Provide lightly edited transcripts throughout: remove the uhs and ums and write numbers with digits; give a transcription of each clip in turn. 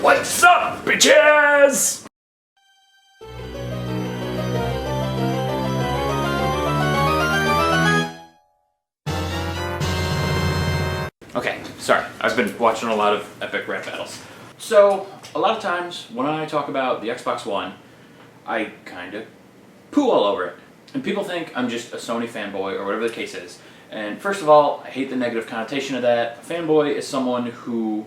What's up, bitches? Okay, sorry, I've been watching a lot of epic rap battles. So, a lot of times when I talk about the Xbox One, I kind of poo all over it. And people think I'm just a Sony fanboy or whatever the case is. And first of all, I hate the negative connotation of that. A fanboy is someone who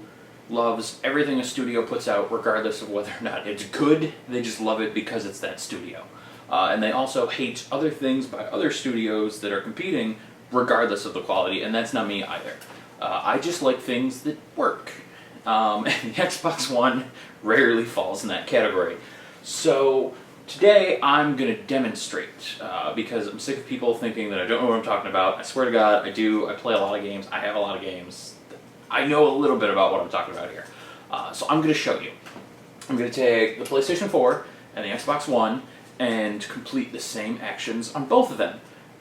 loves everything a studio puts out regardless of whether or not it's good. They just love it because it's that studio. And they also hate other things by other studios that are competing regardless of the quality, and that's not me either. I just like things that work. And the Xbox One rarely falls in that category. So today I'm going to demonstrate because I'm sick of people thinking that I don't know what I'm talking about. I swear to God, I do. I play a lot of games. I have a lot of games. I know a little bit about what I'm talking about here. So I'm going to show you. I'm going to take the PlayStation 4 and the Xbox One and complete the same actions on both of them.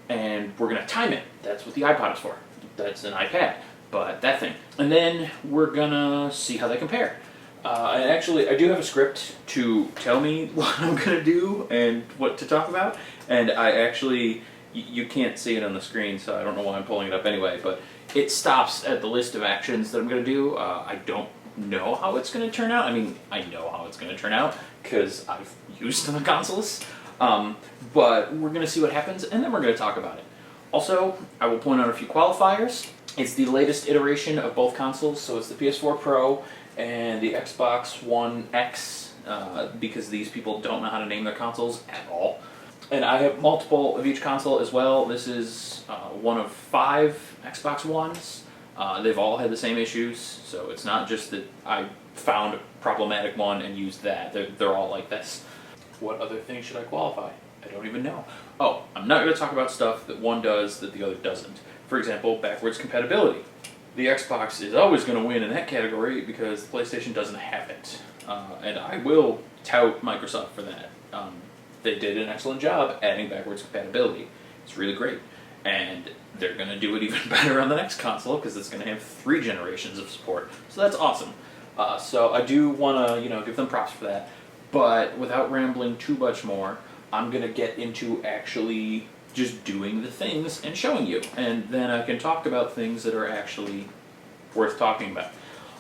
And we're going to time it. That's what the iPod is for. That's an iPad. But that thing. And then we're gonna see how they compare. And actually, I do have a script to tell me what I'm gonna do and what to talk about. And I actually, you can't see it on the screen, so I don't know why I'm pulling it up anyway, but it stops at the list of actions that I'm gonna do. I don't know how it's gonna turn out. I mean, I know how it's gonna turn out, because I've used the consoles. But we're gonna see what happens, and then we're gonna talk about it. Also, I will point out a few qualifiers. It's the latest iteration of both consoles, so it's the PS4 Pro and the Xbox One X, because these people don't know how to name their consoles at all. And I have multiple of each console as well. This is one of 5 Xbox Ones. They've all had the same issues, so it's not just that I found a problematic one and used that. They're all like this. What other thing should I qualify? I don't even know. Oh, I'm not going to talk about stuff that one does that the other doesn't. For example, backwards compatibility. The Xbox is always going to win in that category because the PlayStation doesn't have it. And I will tout Microsoft for that. They did an excellent job adding backwards compatibility. It's really great. And they're going to do it even better on the next console because it's going to have 3 generations of support. So that's awesome. So I do want to, give them props for that. But without rambling too much more, I'm going to get into actually just doing the things and showing you. And then I can talk about things that are actually worth talking about.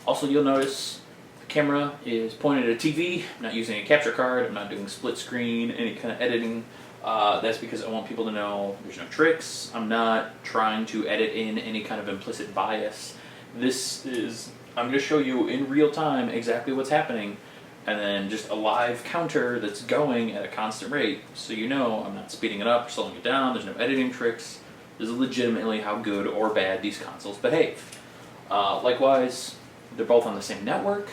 Also, you'll notice the camera is pointed at a TV. I'm not using a capture card. I'm not doing split screen, any kind of editing. That's because I want people to know there's no tricks. I'm not trying to edit in any kind of implicit bias. I'm going to show you in real time exactly what's happening, and then just a live counter that's going at a constant rate, so you know I'm not speeding it up or slowing it down. There's no editing tricks. This is legitimately how good or bad these consoles behave. Likewise, they're both on the same network.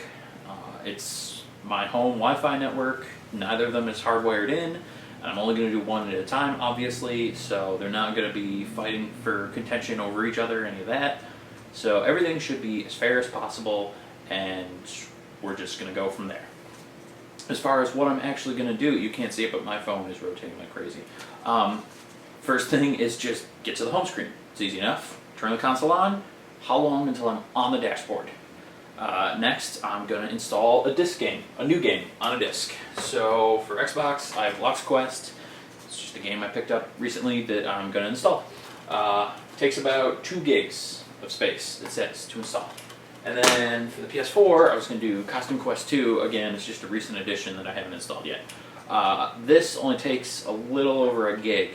It's my home Wi-Fi network. Neither of them is hardwired in, and I'm only going to do one at a time, obviously, so they're not going to be fighting for contention over each other, any of that. So everything should be as fair as possible, and we're just going to go from there. As far as what I'm actually going to do, you can't see it, but my phone is rotating like crazy. First thing is just get to the home screen. It's easy enough. Turn the console on. How long until I'm on the dashboard? Next, I'm going to install a new game on a disc. So for Xbox, I have Lost Quest. It's just a game I picked up recently that I'm going to install. Takes about 2 gigs of space, it says, to install. And then for the PS4, I was going to do Costume Quest 2. Again, it's just a recent addition that I haven't installed yet. This only takes a little over a gig.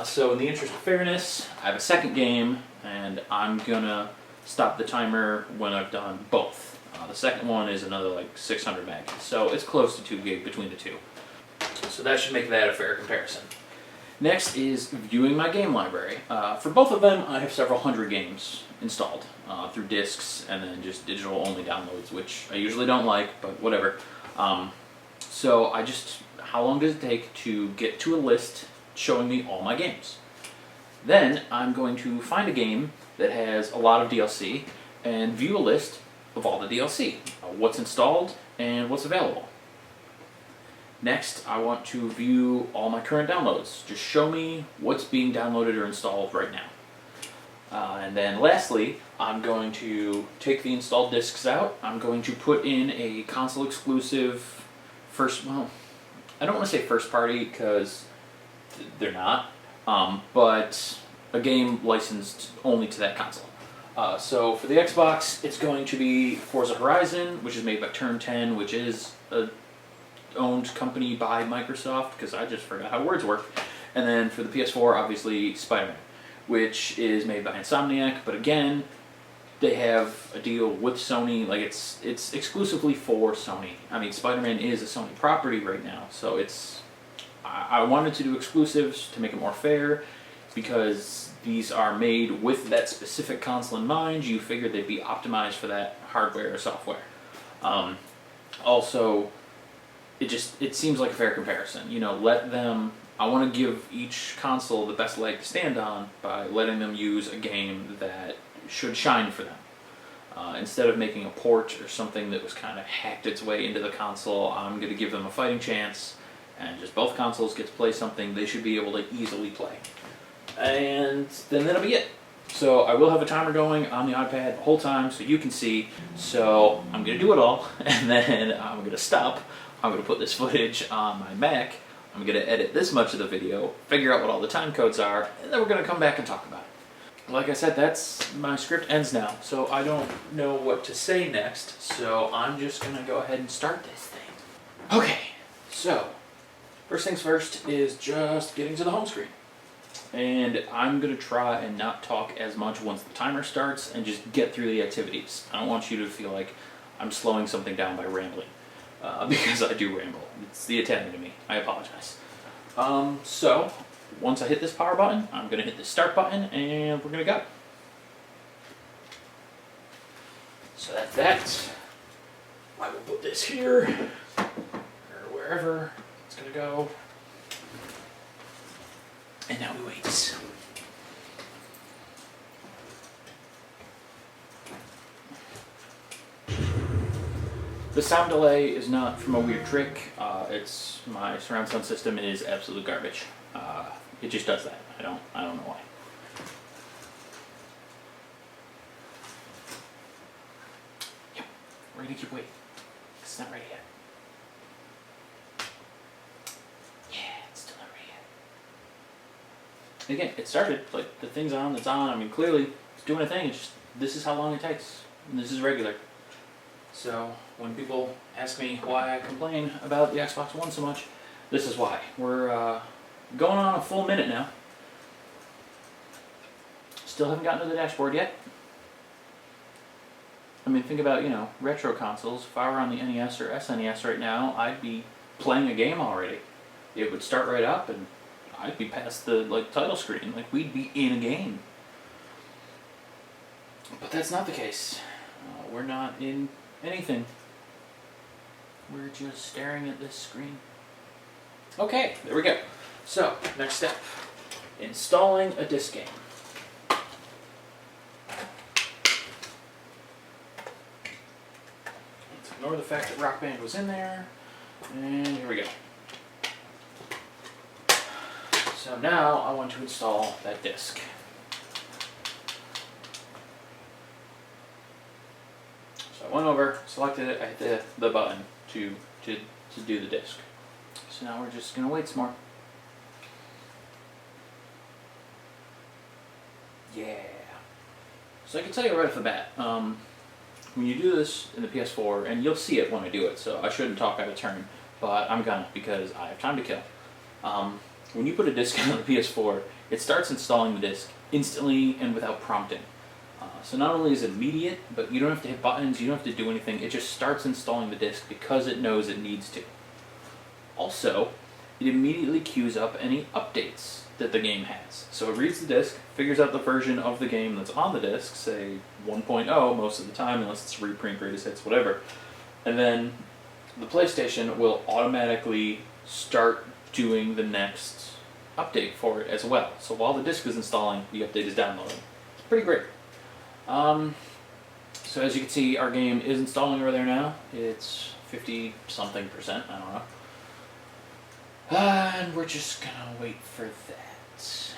So in the interest of fairness, I have a second game, and I'm going to stop the timer when I've done both. The second one is another like 600 meg. So it's close to 2 gig between the two. So that should make that a fair comparison. Next is viewing my game library. For both of them, I have several hundred games installed through discs and then just digital only downloads, which I usually don't like, but whatever. So how long does it take to get to a list showing me all my games? Then I'm going to find a game that has a lot of DLC and view a list of all the DLC, what's installed and what's available. Next, I want to view all my current downloads. Just show me what's being downloaded or installed right now. And then lastly, I'm going to take the installed discs out. I'm going to put in a console exclusive well, I don't want to say first party because they're not, but a game licensed only to that console. So for the Xbox, it's going to be Forza Horizon, which is made by Turn 10, which is a owned company by Microsoft, because I just forgot how words work. And then for the PS4, obviously Spider-Man, which is made by Insomniac, but again, they have a deal with Sony. Like it's exclusively for Sony. I mean, Spider-Man is a Sony property right now, so I wanted to do exclusives to make it more fair, because these are made with that specific console in mind. You figured they'd be optimized for that hardware or software. Also, it seems like a fair comparison. You know, I want to give each console the best leg to stand on by letting them use a game that should shine for them. Instead of making a port or something that was kind of hacked its way into the console, I'm going to give them a fighting chance, and just both consoles get to play something they should be able to easily play. And then that'll be it. So I will have a timer going on the iPad the whole time so you can see. So I'm going to do it all, and then I'm going to stop. I'm going to put this footage on my Mac. I'm going to edit this much of the video, figure out what all the time codes are, and then we're going to come back and talk about it. Like I said, my script ends now, so I don't know what to say next, so I'm just going to go ahead and start this thing. Okay, so first things first is just getting to the home screen. And I'm going to try and not talk as much once the timer starts and just get through the activities. I don't want you to feel like I'm slowing something down by rambling, because I do ramble. It's the Italian in me. I apologize. So, once I hit this power button, I'm going to hit the start button and we're going to go. So that's that. I will put this here, or wherever it's going to go. And now we wait. The sound delay is not from a weird trick. It's my surround sound system is absolute garbage. It just does that. I don't know why. Yep, we're gonna keep waiting. It's not ready yet. Again, it started, like, the thing's on, it's on. I mean, clearly, it's doing a thing. It's just, this is how long it takes. And this is regular. So, when people ask me why I complain about the Xbox One so much, this is why. We're going on a full minute now. Still haven't gotten to the dashboard yet. I mean, think about, retro consoles. If I were on the NES or SNES right now, I'd be playing a game already. It would start right up and I'd be past the title screen, we'd be in a game. But that's not the case. We're not in anything. We're just staring at this screen. Okay, there we go. So, next step. Installing a disc game. Let's ignore the fact that Rock Band was in there. And here we go. So now I want to install that disc. So I went over, selected it, I hit the button to do the disc. So now we're just going to wait some more. Yeah. So I can tell you right off the bat, when you do this in the PS4, and you'll see it when I do it, so I shouldn't talk out of turn, but I'm gonna because I have time to kill. When you put a disc on the PS4, it starts installing the disc instantly and without prompting. So not only is it immediate, but you don't have to hit buttons, you don't have to do anything, it just starts installing the disc because it knows it needs to. Also, it immediately queues up any updates that the game has. So it reads the disc, figures out the version of the game that's on the disc, say 1.0 most of the time, unless it's reprint, greatest hits, whatever. And then the PlayStation will automatically start doing the next update for it as well. So while the disc is installing, the update is downloading. It's pretty great. So as you can see, our game is installing over there now. It's 50-something%, I don't know. And we're just gonna wait for that.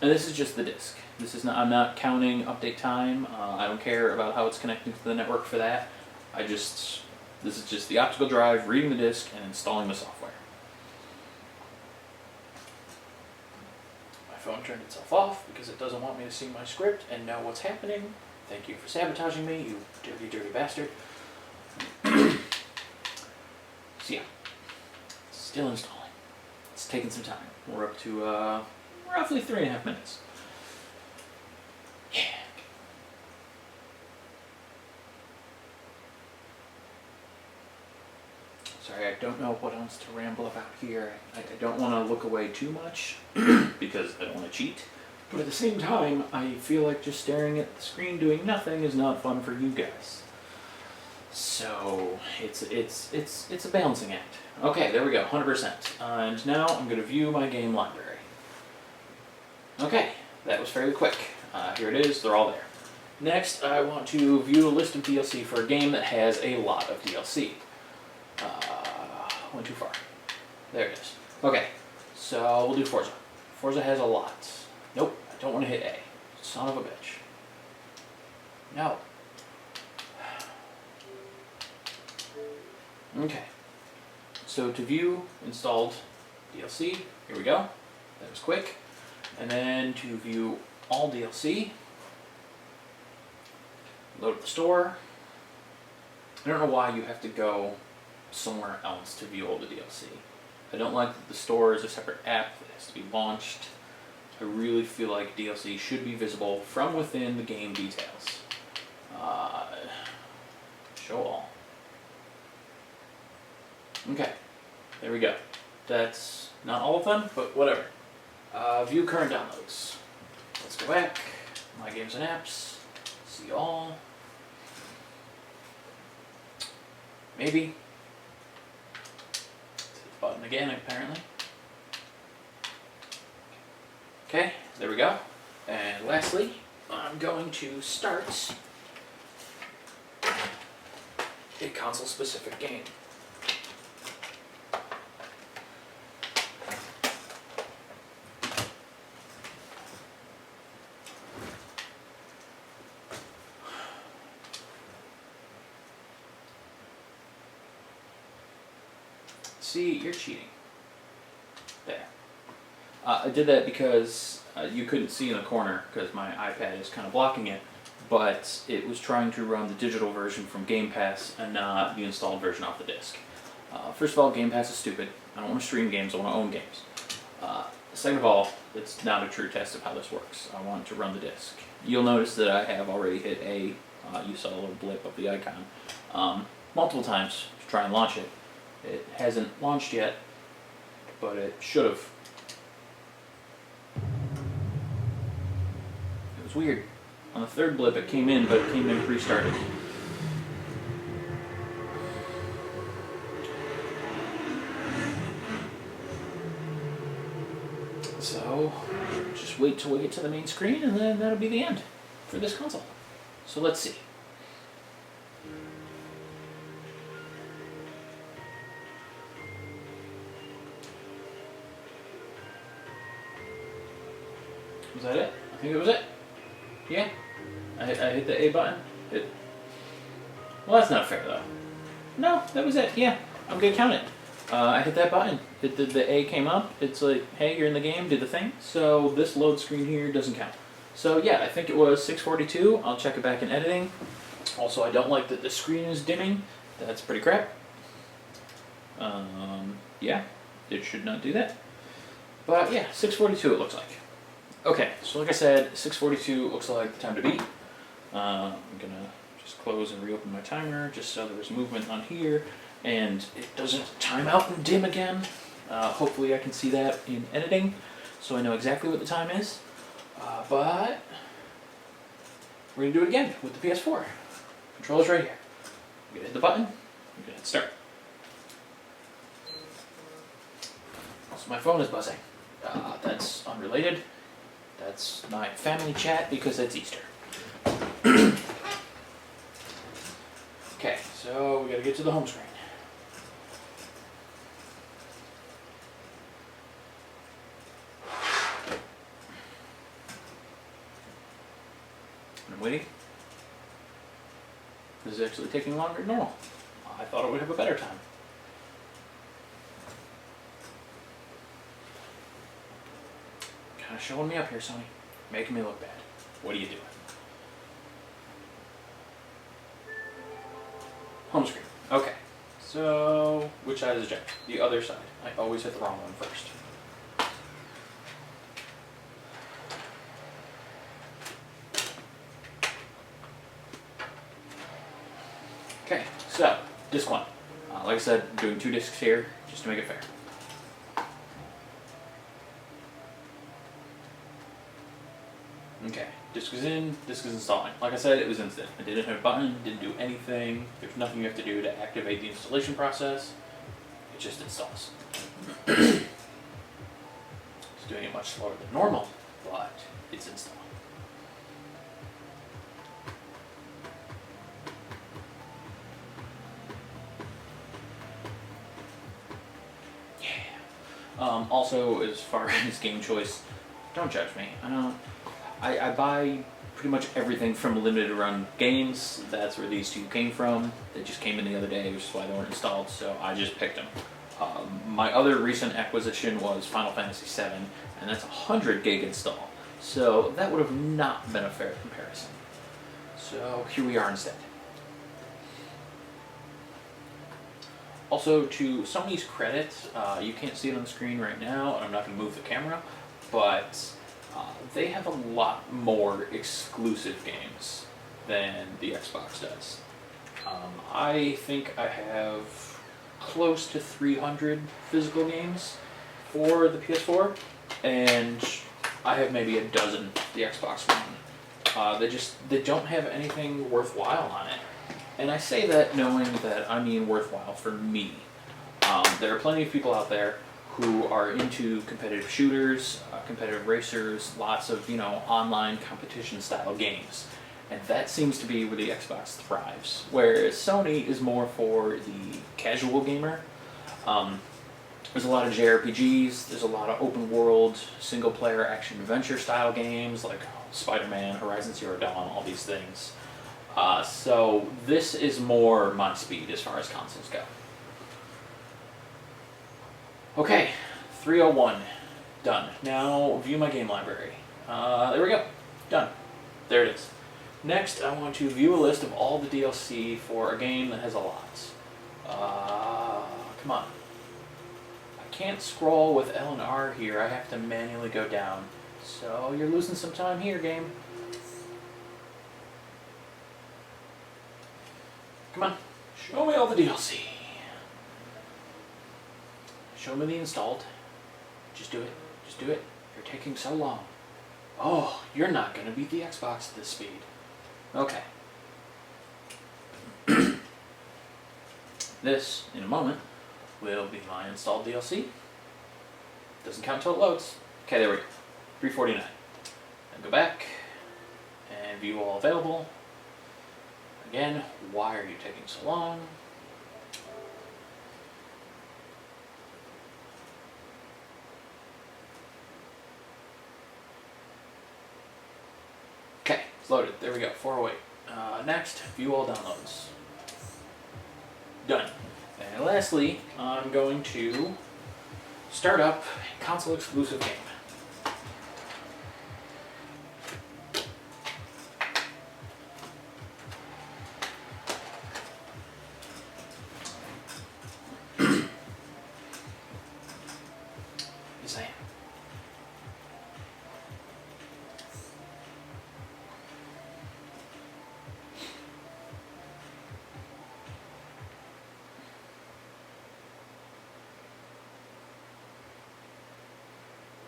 And this is just the disc. This is not. I'm not counting update time. I don't care about how it's connecting to the network for that. This is just the optical drive reading the disk and installing the software. My phone turned itself off because it doesn't want me to see my script and know what's happening. Thank you for sabotaging me, you dirty, dirty bastard. So yeah, still installing. It's taking some time. We're up to roughly 3.5 minutes. Yeah. Sorry, I don't know what else to ramble about here. I don't want to look away too much because I don't want to cheat. But at the same time, I feel like just staring at the screen doing nothing is not fun for you guys. So it's a balancing act. Okay, there we go, 100%. And now I'm going to view my game library. Okay, that was fairly quick. Here it is, they're all there. Next, I want to view a list of DLC for a game that has a lot of DLC. Went too far. There it is. Okay, so we'll do Forza. Forza has a lot. Nope, I don't want to hit A. Son of a bitch. No. Okay. So to view installed DLC, here we go. That was quick. And then to view all DLC, load up the store. I don't know why you have to go somewhere else to view all the DLC. I don't like that the store is a separate app that has to be launched. I really feel like DLC should be visible from within the game details. Show all. Okay, there we go. That's not all of them, but whatever. View current downloads. Let's go back. My games and apps. See all. Maybe. Hit the button again, apparently. Okay, there we go. And lastly, I'm going to start a console-specific game. See, you're cheating. There. I did that because you couldn't see in the corner because my iPad is kind of blocking it, but it was trying to run the digital version from Game Pass and not the installed version off the disc. First of all, Game Pass is stupid. I don't want to stream games, I want to own games. Second of all, it's not a true test of how this works. I want to run the disc. You'll notice that I have already hit A. You saw a little blip of the icon multiple times to try and launch it. It hasn't launched yet, but it should have. It was weird. On the third blip it came in, but it came in pre-started. So, just wait till we get to the main screen and then that'll be the end for this console. So let's see. Was that it? I think it was it. Yeah. I hit the A button. Well, that's not fair though. No, that was it. Yeah, I'm gonna count it. I hit that button. The A came up. It's like, hey, you're in the game, did the thing. So this load screen here doesn't count. So yeah, I think it was 642. I'll check it back in editing. Also, I don't like that the screen is dimming. That's pretty crap. Yeah, it should not do that. But yeah, 642 it looks like. Okay, so like I said, 6:42 looks like the time to beat. I'm gonna just close and reopen my timer just so there was movement on here and it doesn't time out and dim again. Hopefully I can see that in editing so I know exactly what the time is. But we're gonna do it again with the PS4. Controller's right here. I'm gonna hit the button, I'm gonna hit start. So my phone is buzzing. That's unrelated. That's my family chat because it's Easter. Okay, so we gotta get to the home screen. waiting. This is actually taking longer than normal. I thought it would have a better time. Kind of showing me up here, Sony. Making me look bad. What are you doing? Home screen. Okay. So, which side is the jack? The other side. I always hit the wrong one first. Okay, so, disc 1. Like I said, I'm doing 2 discs here, just to make it fair. Okay, disc is in, disc is installing. Like I said, it was instant. It didn't have a button, didn't do anything. There's nothing you have to do to activate the installation process. It just installs. It's doing it much slower than normal, but it's installing. Also, as far as game choice, don't judge me. I buy pretty much everything from limited run games. That's where these 2 came from. They just came in the other day, which is why they weren't installed, so I just picked them. My other recent acquisition was Final Fantasy VII, and that's a 100 gig install. So that would have not been a fair comparison. So here we are instead. Also, to Sony's credit, you can't see it on the screen right now, and I'm not going to move the camera, but they have a lot more exclusive games than the Xbox does. I think I have close to 300 physical games for the PS4, and I have maybe a dozen the Xbox One. They don't have anything worthwhile on it. And I say that knowing that I mean worthwhile for me. There are plenty of people out there who are into competitive shooters, competitive racers, lots of, online competition style games. And that seems to be where the Xbox thrives. Whereas Sony is more for the casual gamer. There's a lot of JRPGs, there's a lot of open world, single player action adventure style games like Spider-Man, Horizon Zero Dawn, all these things. So this is more my speed as far as consoles go. Okay, 301, done. Now view my game library. There we go, done. There it is. Next, I want to view a list of all the DLC for a game that has a lot. Come on. I can't scroll with L and R here, I have to manually go down. So you're losing some time here, game. Come on, show me all the DLC. Show me the installed. Just do it. Just do it. You're taking so long. Oh, you're not going to beat the Xbox at this speed. Okay. This, in a moment, will be my installed DLC. Doesn't count until it loads. Okay, there we go. 349. Then go back and view all available. Again, why are you taking so long? Okay, it's loaded. There we go, 408. Next, view all downloads. Done. And lastly, I'm going to start up a console exclusive game. Yes, I am.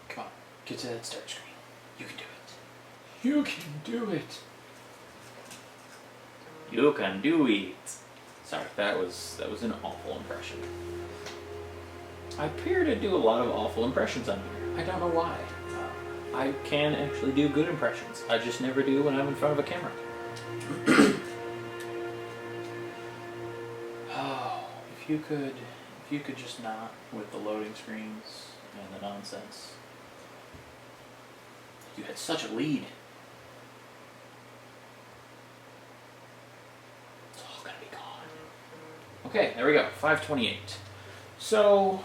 Come on, get to that start screen. You can do it. You can do it. You can do it. Sorry, that was an awful impression. I appear to do a lot of awful impressions on here. I don't know why. I can actually do good impressions. I just never do when I'm in front of a camera. Oh, if you could just not with the loading screens and the nonsense. You had such a lead. Okay, there we go, 528. So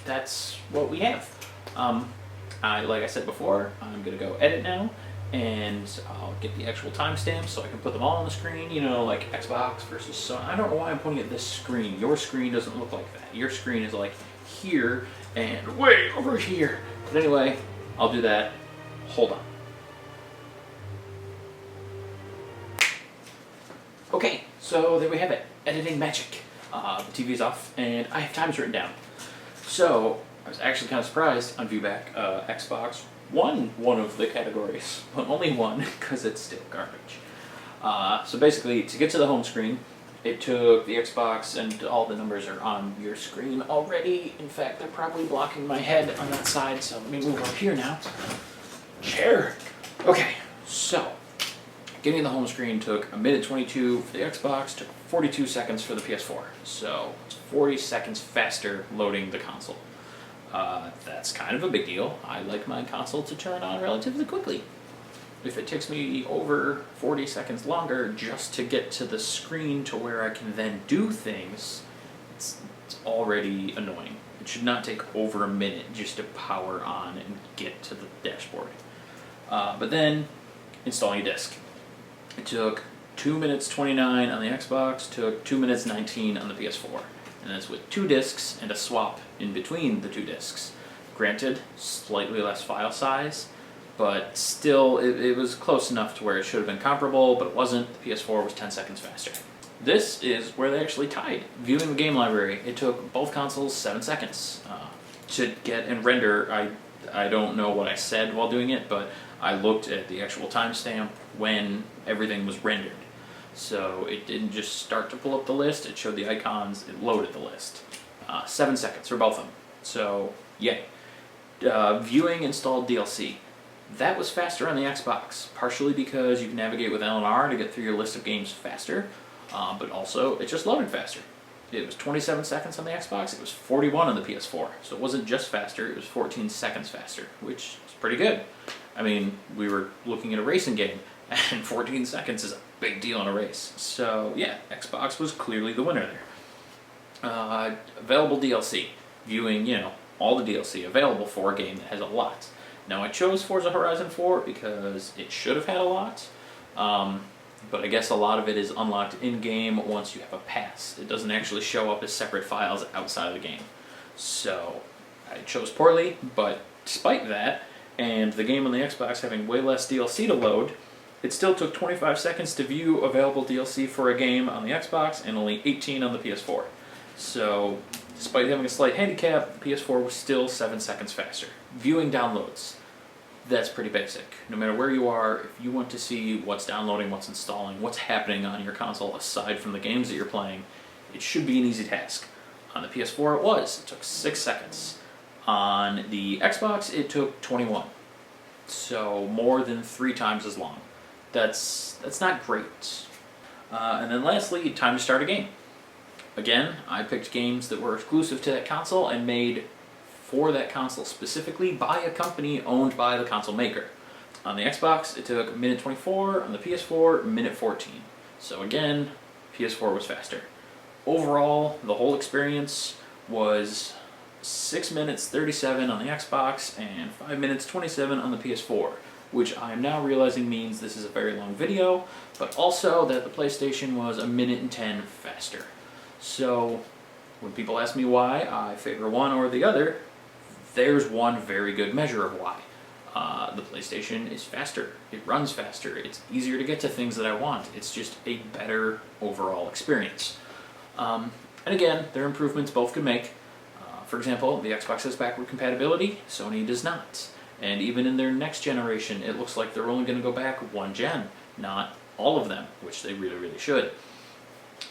that's what we have. Like I said before, I'm gonna go edit now, and I'll get the actual timestamps so I can put them all on the screen, you know, like Xbox versus Sony. I don't know why I'm pointing at this screen. Your screen doesn't look like that. Your screen is like here and way over here. But anyway, I'll do that. Hold on. Okay, so there we have it. Editing magic. The TV's off, and I have times written down. So, I was actually kind of surprised on Viewback. Xbox won one of the categories, but only one, because it's still garbage. So basically, to get to the home screen, it took the Xbox, and all the numbers are on your screen already. In fact, they're probably blocking my head on that side, so let me move over here now. Chair. Okay, so getting the home screen took 1:22 for the Xbox, took 42 seconds for the PS4. So it's 40 seconds faster loading the console. That's kind of a big deal. I like my console to turn on relatively quickly. If it takes me over 40 seconds longer just to get to the screen to where I can then do things, it's already annoying. It should not take over a minute just to power on and get to the dashboard. But then, installing a disc. It took 2 minutes 29 on the Xbox, took 2 minutes 19 on the PS4. And that's with 2 discs and a swap in between the 2 discs. Granted, slightly less file size, but still it was close enough to where it should have been comparable, but it wasn't. The PS4 was 10 seconds faster. This is where they actually tied. Viewing the game library, it took both consoles 7 seconds to get and render. I don't know what I said while doing it, but I looked at the actual timestamp when everything was rendered. So it didn't just start to pull up the list, it showed the icons, it loaded the list. 7 seconds for both of them. So, yay. Viewing installed DLC. That was faster on the Xbox, partially because you can navigate with L and R to get through your list of games faster, but also it just loaded faster. It was 27 seconds on the Xbox, it was 41 on the PS4. So it wasn't just faster, it was 14 seconds faster, which is pretty good. I mean, we were looking at a racing game, and 14 seconds is a big deal in a race. So yeah, Xbox was clearly the winner there. Available DLC. Viewing, you know, all the DLC available for a game that has a lot. Now I chose Forza Horizon 4 because it should have had a lot, but I guess a lot of it is unlocked in-game once you have a pass. It doesn't actually show up as separate files outside of the game. So I chose poorly, but despite that, and the game on the Xbox having way less DLC to load, it still took 25 seconds to view available DLC for a game on the Xbox and only 18 on the PS4. So, despite having a slight handicap, the PS4 was still 7 seconds faster. Viewing downloads. That's pretty basic. No matter where you are, if you want to see what's downloading, what's installing, what's happening on your console aside from the games that you're playing, it should be an easy task. On the PS4 it was. It took 6 seconds. On the Xbox it took 21. So more than 3 times as long. That's not great. And then lastly, time to start a game. Again, I picked games that were exclusive to that console and made for that console specifically by a company owned by the console maker. On the Xbox, it took 1:24, on the PS4, 1:14. So again, PS4 was faster. Overall, the whole experience was 6 minutes 37 on the Xbox and 5 minutes 27 on the PS4, which I am now realizing means this is a very long video, but also that the PlayStation was 1:10 faster. So, when people ask me why I favor one or the other, there's one very good measure of why. The PlayStation is faster, it runs faster, it's easier to get to things that I want, it's just a better overall experience. And again, there are improvements both could make. For example, the Xbox has backward compatibility, Sony does not. And even in their next generation, it looks like they're only going to go back one gen, not all of them, which they really, really should.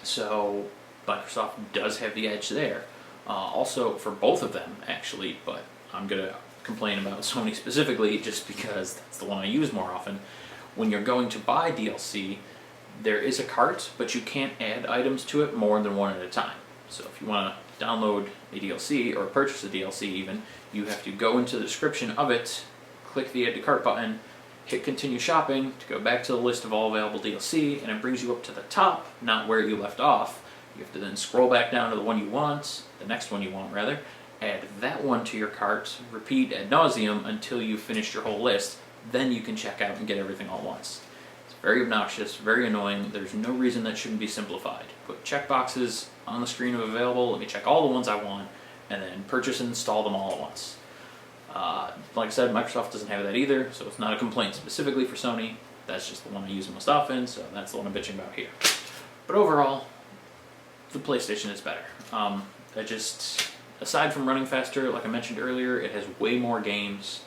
So, Microsoft does have the edge there. Also, for both of them, actually, but I'm going to complain about Sony specifically just because that's the one I use more often. When you're going to buy DLC, there is a cart, but you can't add items to it more than one at a time. So if you want to download a DLC, or purchase a DLC even, you have to go into the description of it, click the Add to Cart button, hit Continue Shopping to go back to the list of all available DLC, and it brings you up to the top, not where you left off, You have to then scroll back down to the one you want, the next one you want rather, add that one to your cart, repeat ad nauseum until you finish your whole list, then you can check out and get everything all at once. It's very obnoxious, very annoying. There's no reason that shouldn't be simplified. Put checkboxes on the screen of available, let me check all the ones I want, and then purchase and install them all at once. Like I said, Microsoft doesn't have that either, so it's not a complaint specifically for Sony. That's just the one I use most often, so that's the one I'm bitching about here. But overall, the PlayStation is better. Aside from running faster, like I mentioned earlier, it has way more games,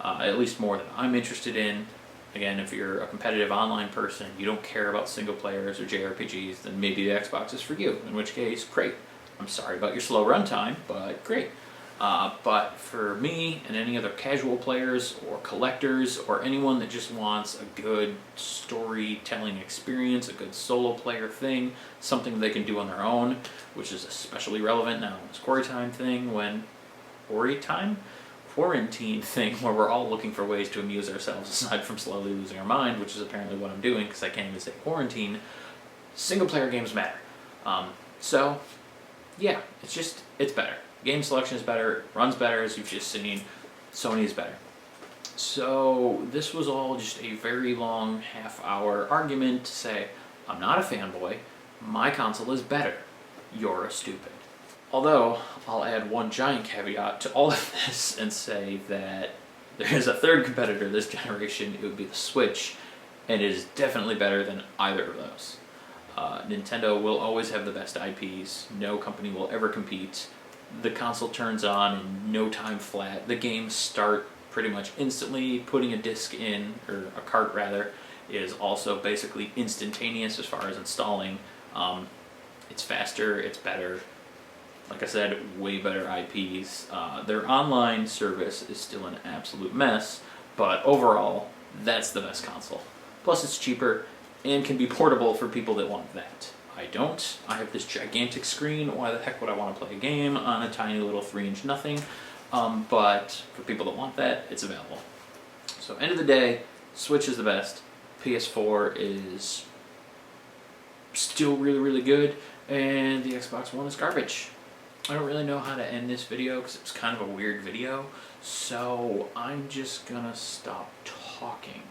at least more than I'm interested in. Again, if you're a competitive online person, you don't care about single players or JRPGs, then maybe the Xbox is for you, in which case, great. I'm sorry about your slow runtime, but great. But for me and any other casual players or collectors or anyone that just wants a good storytelling experience, a good solo player thing, something they can do on their own, which is especially relevant now in this quarantine thing where we're all looking for ways to amuse ourselves aside from slowly losing our mind, which is apparently what I'm doing because I can't even say quarantine. Single player games matter. So yeah, it's better. Game selection is better, it runs better as you've just seen, Sony is better. So this was all just a very long half-hour argument to say, I'm not a fanboy, my console is better, you're a stupid. Although, I'll add one giant caveat to all of this and say that there is a third competitor this generation, it would be the Switch, and it is definitely better than either of those. Nintendo will always have the best IPs, no company will ever compete. The console turns on in no time flat. The games start pretty much instantly. Putting a disc in, or a cart rather, is also basically instantaneous as far as installing. It's faster, it's better. Like I said, way better IPs. Their online service is still an absolute mess, but overall, that's the best console. Plus it's cheaper and can be portable for people that want that. I don't. I have this gigantic screen. Why the heck would I want to play a game on a tiny little 3-inch nothing? But for people that want that, it's available. So end of the day, Switch is the best. PS4 is still really, really good. And the Xbox One is garbage. I don't really know how to end this video because it was kind of a weird video. So I'm just gonna stop talking.